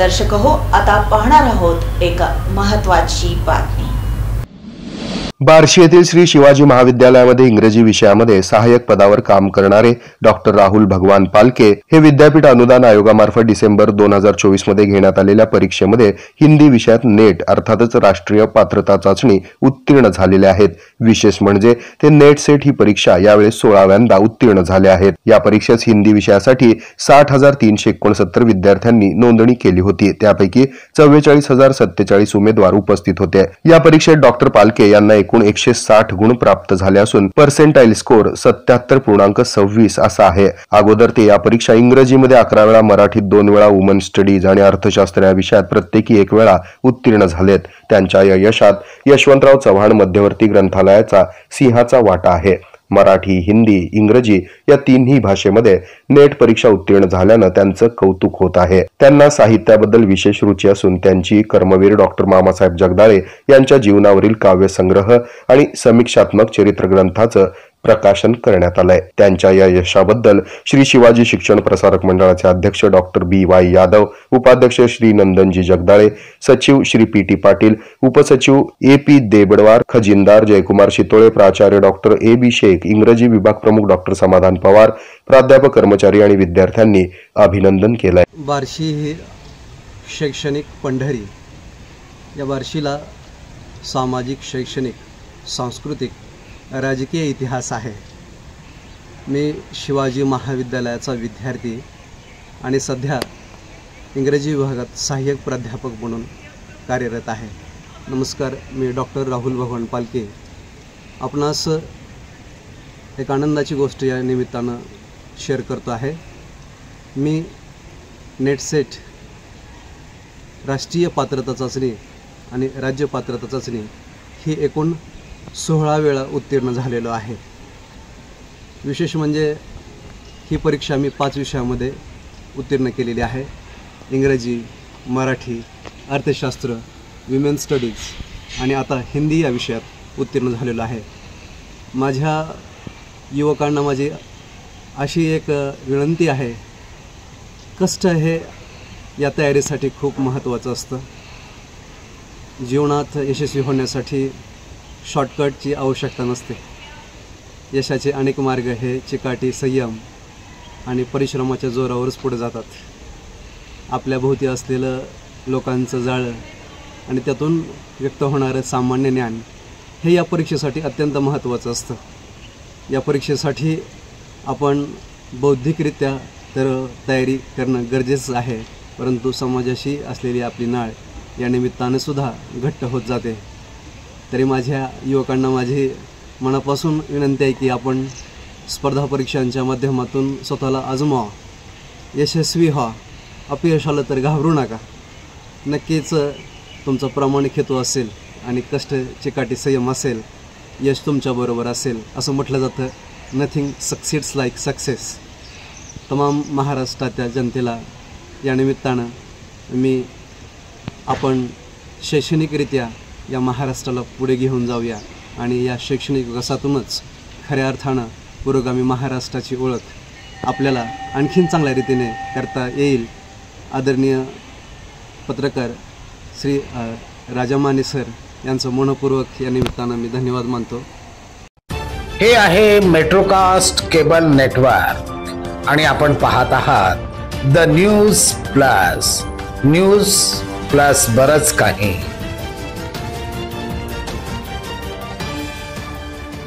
दर्शक हो, आता पाहणार आहोत एक महत्त्वाची बातमी। बार्शी येथील श्री शिवाजी महाविद्यालयामध्ये इंग्रजी विषयामध्ये सहाय्यक पदावर काम करणारे डॉक्टर राहुल भगवान पालके हे विद्यापीठ अनुदान आयोगामार्फत डिसेंबर 2024 मध्ये घेण्यात आलेल्या परीक्षेमध्ये हिंदी विषयात नेट अर्थातच राष्ट्रीय पात्रता चाचणी उत्तीर्ण झालेले आहेत। विशेष म्हणजे ते नेट सेट ही परीक्षा यावेळेस 16व्यांदा उत्तीर्ण झाले आहेत। या परीक्षेत हिंदी विषयासाठी 60,369 विद्यार्थ्यांनी नोंदणी केली होती। त्यापैकी 44,047 उमेदवार उपस्थित होते। या परीक्षेत डॉक्टर पालके यांना एकूण 160 गुण प्राप्त झाले असून पर्सेंटाइल स्कोर 77.26 असा आहे। अगोदर ते या परीक्षा इंग्रजीमध्ये 11 वेळा, मराठीत 2 वेळा, वुमन स्टडीज आणि अर्थशास्त्र या विषयात प्रत्येकी 1 वेळा उत्तीर्ण झालेत। त्यांच्या या यशात यशवंतराव चव्हाण मध्यवर्ती ग्रंथालयाचा सिंहाचा वाटा आहे। मराठी, हिंदी, इंग्रजी या तिन्ही भाषेमध्ये नेट परीक्षा उत्तीर्ण झाल्यानं त्यांचं कौतुक होत आहे। त्यांना साहित्याबद्दल विशेष रुची असून त्यांची कर्मवीर डॉक्टर मामासाहेब जगदाळे यांच्या जीवनावरील काव्यसंग्रह आणि समीक्षात्मक चरित्र ग्रंथाचं प्रकाशन करण्यात आलंय। त्यांच्या या यशाबद्दल श्री शिवाजी शिक्षण प्रसारक मंडळाचे अध्यक्ष डॉक्टर BY यादव, उपाध्यक्ष श्री नंदनजी जगदाळे, सचिव श्री PT पाटील, उपसचिव AP देबडवार, खजिनदार जयकुमार शितोळे, प्राचार्य डॉक्टर AB शेख, इंग्रजी विभाग प्रमुख डॉक्टर समाधान पवार, प्राध्यापक, कर्मचारी आणि विद्यार्थ्यांनी अभिनंदन केलंय। बार्शी ही शैक्षणिक पंढरी, या बार्शीला सामाजिक, शैक्षणिक, सांस्कृतिक, राजकीय इतिहास आहे। मी शिवाजी महाविद्यालयाचा विद्यार्थी आणि सध्या इंग्रजी विभागात सहाय्यक प्राध्यापक म्हणून कार्यरत आहे। नमस्कार, मी डॉक्टर राहुल भगवान पालके आपणास एक आनंदाची गोष्ट या निमित्तानं शेअर करतो आहे। मी नेट सेट राष्ट्रीय पात्रता चाचणी आणि राज्य पात्रता चाचणी ही एकूण 16 वेळा उत्तीर्ण झालेलो आहे। विशेष म्हणजे ही परीक्षा मी 5 विषयामध्ये उत्तीर्ण केलेली आहे। इंग्रजी, मराठी, अर्थशास्त्र, विमेन स्टडीज आणि आता हिंदी या विषयात उत्तीर्ण झालेलो आहे। माझ्या युवकांना माझी अशी एक विनंती आहे, कष्ट हे या तयारीसाठी खूप महत्त्वाचं असतं। जीवनात यशस्वी होण्यासाठी शॉर्टकटची आवश्यकता नसते। यशाचे अनेक मार्ग हे चिकाटी, संयम आणि परिश्रमाच्या जोरावरच पुढे जातात। आपल्या भोवती असलेलं लोकांचं जाळं आणि त्यातून व्यक्त होणारं सामान्य ज्ञान हे या परीक्षेसाठी अत्यंत महत्त्वाचं असतं। या परीक्षेसाठी आपण बौद्धिकरित्या तर तयारी करणं गरजेचं आहे, परंतु समाजाशी असलेली आपली नाळ या निमित्ताने सुद्धा घट्ट होत जाते। तरी माझ्या युवकांना माझी मनापासून विनंती आहे की आपण स्पर्धा परीक्षांच्या माध्यमातून स्वतःला आजमावा, यशस्वी व्हा। अपयश आलं तर घाबरू नका। नक्कीच तुमचा प्रामाणिक हेतू असेल आणि कष्ट, चिकाटी, संयम असेल, यश तुमच्याबरोबर असेल। असं म्हटलं जातं, नथिंग सक्सीड्स लाईक सक्सेस। तमाम महाराष्ट्राच्या जनतेला या निमित्तानं आपण शैक्षणिकरित्या या महाराष्ट्राला पुढे घेऊन जाऊया आणि या शैक्षणिक विकासातूनच खऱ्या अर्थानं पुरोगामी महाराष्ट्राची ओळख आपल्याला आणखीन चांगल्या रीतीने करता येईल। आदरणीय पत्रकार श्री राजामाने सर यांचं मनपूर्वक या निमित्तानं मी धन्यवाद मानतो। हे आहे मेट्रोकास्ट केबल नेटवर्क आणि आपण पाहत आहात द न्यूज प्लस बरच काही।